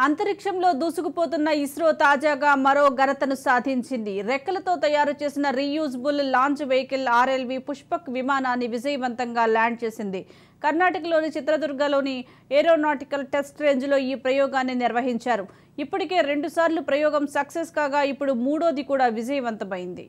అంతరిక్షంలో దూసుకుపోతున్న ఇస్రో తాజాగా మరో ఘనతను సాధించింది. రెక్కలతో తయారు చేసిన reusable launch vehicle RLV Pushpak విమానాన్ని విజయవంతంగా ల్యాండ్ చేసింది. కర్ణాటకలోని చిత్రదుర్గలోని ఏరోనాటికల్ టెస్ట్ రేంజ్లో ఈ ప్రయోగాన్ని నిర్వహించారు. ఇప్పటికే 2 సార్లు ప్రయోగం సక్సెస్ కాగా ఇప్పుడు మూడోది కూడా విజయవంతమైంది.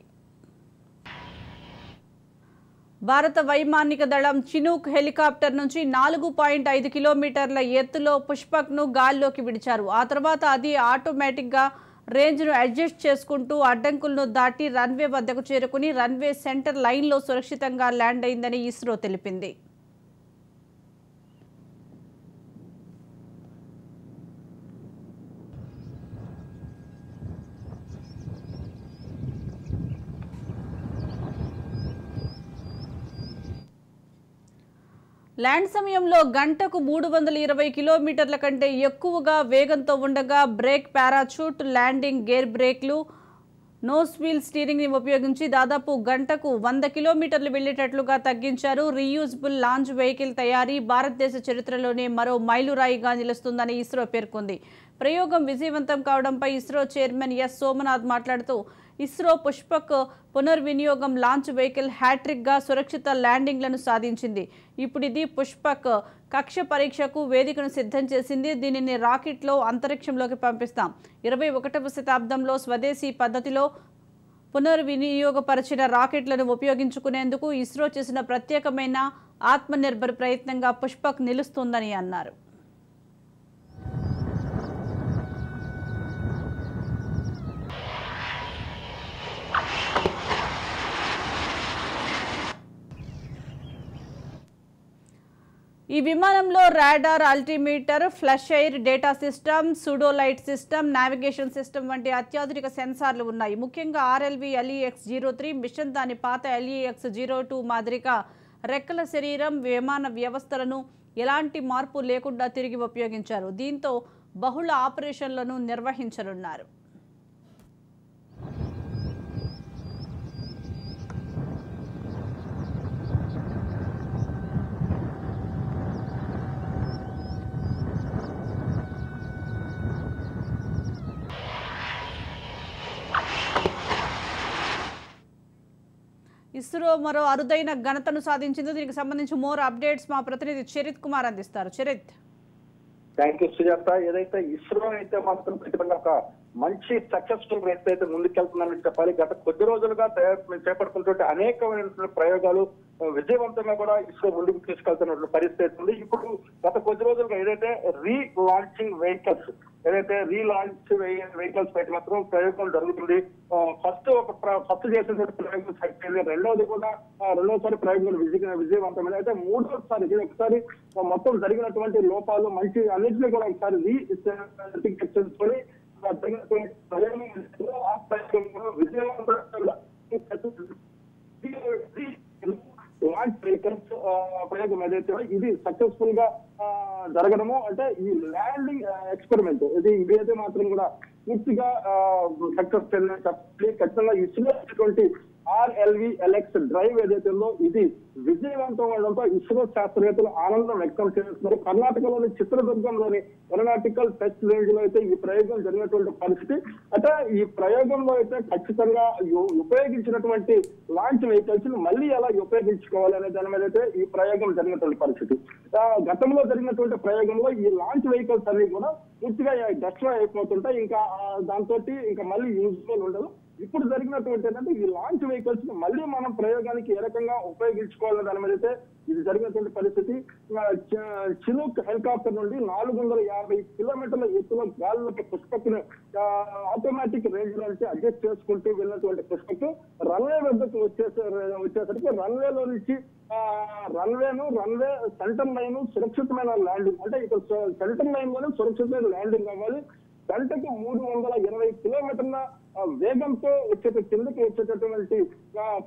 భారత వైమానిక దళం చినూక్ హెలికాప్టర్ నుంచి 4.5 కిలోమీటర్ల ఎత్తులో పుష్పక్ను గాల్లోకి విడిచారు. ఆ తర్వాత అది ఆటోమేటిక్గా రేంజ్ను అడ్జస్ట్ చేసుకుంటూ అడ్డంకులను దాటి రన్వే వద్దకు చేరుకుని రన్వే సెంటర్ లైన్లో సురక్షితంగా ల్యాండ్ అయిందని ఇస్రో తెలిపింది. ల్యాండ్ సమయంలో గంటకు 320 కిలోమీటర్ల కంటే ఎక్కువగా వేగంతో ఉండగా బ్రేక్, పారాచూట్, ల్యాండింగ్ గేర్ బ్రేక్లు, నోస్ వీల్ స్టీరింగ్ని ఉపయోగించి దాదాపు గంటకు 100 కిలోమీటర్లు వెళ్లేటట్లుగా తగ్గించారు. రీయూజబుల్ లాంచ్ వెహికల్ తయారీ భారతదేశ చరిత్రలోనే మరో మైలురాయిగా నిలుస్తుందని ఇస్రో పేర్కొంది. ప్రయోగం విజయవంతం కావడంపై ఇస్రో చైర్మన్ ఎస్ సోమనాథ్ మాట్లాడుతూ, ఇస్రో పుష్పక్ పునర్వినియోగం లాంచ్ వెహికల్ హ్యాట్రిక్గా సురక్షిత ల్యాండింగ్లను సాధించింది. ఇప్పుడు ఇది పుష్పక్ కక్ష పరీక్షకు వేదికను సిద్ధం చేసింది. దీనిని రాకెట్లో అంతరిక్షంలోకి పంపిస్తాం. 21వ శతాబ్దంలో స్వదేశీ పద్ధతిలో పునర్వినియోగపరిచిన రాకెట్లను ఉపయోగించుకునేందుకు ఇస్రో చేసిన ప్రత్యేకమైన ఆత్మనిర్భర్ ప్రయత్నంగా పుష్పక్ నిలుస్తుందని అన్నారు. ఈ విమానంలో radar, altimeter, flush air data system, pseudolite system, navigation system వంటి అత్యాధునిక సెన్సార్లు ఉన్నాయి. ముఖ్యంగా ఆర్ఎల్వి LEX-03 మిషన్ దాని పాత LEX-02 మాదిరిగా రెక్కల శరీరం, విమాన వ్యవస్థలను ఎలాంటి మార్పు లేకుండా తిరిగి ఉపయోగించారు. దీంతో బహుళ ఆపరేషన్లను నిర్వహించనున్నారు. ఇస్రో మరో అరుదైన ఘనతను సాధించింది. దీనికి సంబంధించి మోర్ అప్డేట్స్ మా ప్రతినిధి చరిత్ కుమార్ అందిస్తారు. చరిత్. Thank you Sujatha. ఏదైతే ఇస్రో అయితే మాత్రం ఖచ్చితంగా ఒక మంచి సక్సెస్ఫుల్ రేస్ అయితే ముందుకెళ్తుందని చెప్పాలి. గత కొద్ది రోజులుగా చేపడుతున్నటువంటి అనేకమైనటువంటి ప్రయోగాలు విజయవంతంగా కూడా ఇస్రో ముందుకు తీసుకెళ్తున్నటువంటి పరిస్థితి ఉంది. ఇప్పుడు గత కొద్ది రోజులుగా ఏదైతే రీలాంచింగ్ వెహికల్స్ పైన మాత్రం ప్రయోగం జరుగుతుంది. ఫస్ట్ చేసినటువంటి ప్రయోగం సక్సెస్, రెండోసారి ప్రయోగం విజయవంతమైన అయితే మూడోసారి ఒకసారి మొత్తం జరిగినటువంటి లోపాలు మంచి అన్నింటినీ కూడా ఒకసారి కొని లాంచ్ వెహికల్స్ ప్రయోగం ఏదైతే ఇది సక్సెస్ఫుల్ గా జరగడము అంటే ఈ ల్యాండింగ్ ఎక్స్పెరిమెంట్ ఇదైతే మాత్రం కూడా పూర్తిగా సక్సెస్ చెప్పాలి. ఖచ్చితంగా ఇస్రోటువంటి RLV-LX డ్రైవ్ ఏదైతే ఉందో ఇది విజయవంతం అవడంతో ఇస్రో శాస్త్రవేత్తలు ఆనందం వ్యక్తం చేస్తున్నారు. కర్ణాటకలోని చిత్రదుర్గంలోని ఏరోనాటికల్ టెస్ట్ రేంజ్ లో అయితే ఈ ప్రయోగం జరిగినటువంటి పరిస్థితి. అంటే ఈ ప్రయోగంలో అయితే ఖచ్చితంగా ఉపయోగించినటువంటి లాంచ్ వెహికల్స్ మళ్ళీ ఎలా ఉపయోగించుకోవాలి అనే దాని మీద అయితే ఈ ప్రయోగం జరిగినటువంటి పరిస్థితి. గతంలో జరిగినటువంటి ప్రయోగంలో ఈ లాంచ్ వెహికల్స్ అన్ని కూడా పూర్తిగా డిస్ట్రాయ్ అయిపోతుంటాయి. ఇంకా దాంతో ఇంకా మళ్ళీ యూజ్ఫుల్ ఉండదు. ఇప్పుడు జరిగినటువంటి ఏంటంటే ఈ లాంచ్ వెహికల్స్ మళ్ళీ మనం ప్రయోగానికి ఏ రకంగా ఉపయోగించుకోవాలనే దాని మీద అయితే ఇది జరిగినటువంటి పరిస్థితి. చినూక్ హెలికాప్టర్ నుండి 450 కిలోమీటర్ల ఎత్తులో గాల్లోకి పుష్పక్ ఆటోమేటిక్ రేంజ్ నుంచి అడ్జస్ట్ చేసుకుంటూ వెళ్ళినటువంటి పుష్పక్ రన్వే వద్దకు వచ్చేసరికి రన్వేలో నుంచి రన్వే సెంటర్ లైన్ సురక్షితమైన ల్యాండింగ్ అంటే ఇక్కడ సెంటర్ లైన్ లోనే సురక్షితమైన ల్యాండింగ్ అవ్వాలి. గంటకు 320 కిలోమీటర్ల వేగంతో కిందకి వచ్చేటటువంటి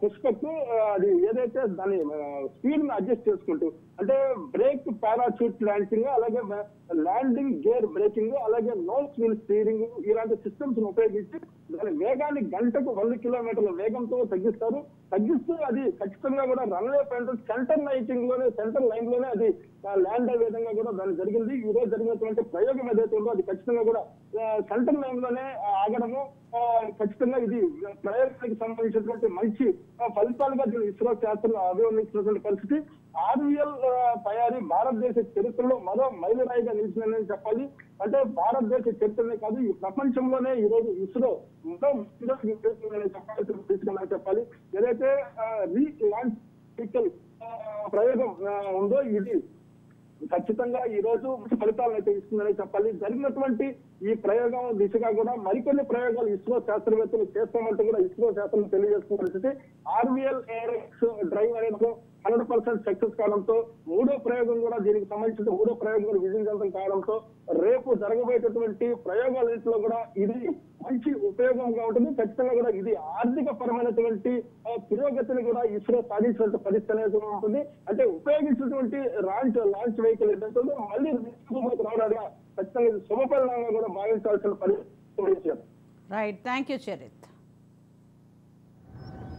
పుష్పక్ అది ఏదైతే దాని స్పీడ్ ని అడ్జస్ట్ చేసుకుంటూ అంటే బ్రేక్, పారాచూట్ ల్యాండింగ్, అలాగే ల్యాండింగ్ గేర్ బ్రేకింగ్, అలాగే నోస్ వీల్ స్టీరింగ్ ఇలాంటి సిస్టమ్స్ ఉపయోగించి దాని వేగాన్ని గంటకు 100 కిలోమీటర్ల వేగంతో తగ్గిస్తూ అది ఖచ్చితంగా కూడా రన్వే పైన సెంటర్ లైన్ లోనే అది ల్యాండ్ అయ్యే విధంగా కూడా దాని జరిగింది. ఈ రోజు జరిగినటువంటి ప్రయోగం ఏదైతే ఉందో అది ఖచ్చితంగా కూడా సెంటర్ లైన్ లోనే ఆగడము ఖచ్చితంగా ఇది ప్రయోగానికి సంబంధించినటువంటి మంచి ఫలితాలుగా ఇస్రో శాస్త్రంలో అభివర్ణించినటువంటి పరిస్థితి. ఆర్వీఎల్ తయారీ భారతదేశ చరిత్రలో మరో మైలురాయిగా నిలిచిందని చెప్పాలి. అంటే భారతదేశ చరిత్రనే కాదు, ఈ ప్రపంచంలోనే ఈ రోజు ఇస్రో చెప్పాలి. ఏదైతే రీలాంచ్ వెహికల్ ప్రయోగం ఉందో ఇది ఖచ్చితంగా ఈ రోజు ఫలితాలను అయితే ఇస్తుందని చెప్పాలి. జరిగినటువంటి ఈ ప్రయోగం దిశగా కూడా మరికొన్ని ప్రయోగాలు ఇస్రో శాస్త్రవేత్తలు చేస్తామంటూ కూడా ఇస్రో శాస్త్రం తెలియజేస్తున్న పరిస్థితి. ఆర్వీఎల్ ఏఆర్ఎక్స్ డ్రైవ్ అనేది 100% సక్సెస్ కావడంతో మూడో ప్రయోగం కూడా దీనికి సంబంధించిన విజయవంతం కావడంతో రేపు జరగబోయేటటువంటి ప్రయోగాలన్నింటిలో కూడా ఇది మంచి ఉపయోగంగా ఉంటుంది. ఖచ్చితంగా కూడా ఇది ఆర్థిక పరమైనటువంటి పురోగతిని కూడా ఇస్రో సాధించినటువంటి పరిస్థితి అనేది ఉంటుంది. అంటే ఉపయోగించినటువంటి లాంచ్ వెహికల్ ఏదైతే మళ్ళీ రావడానికి ఖచ్చితంగా శుభపరిణామంగా కూడా భావించాల్సిన పరిస్థితి. Right, thank you Charith.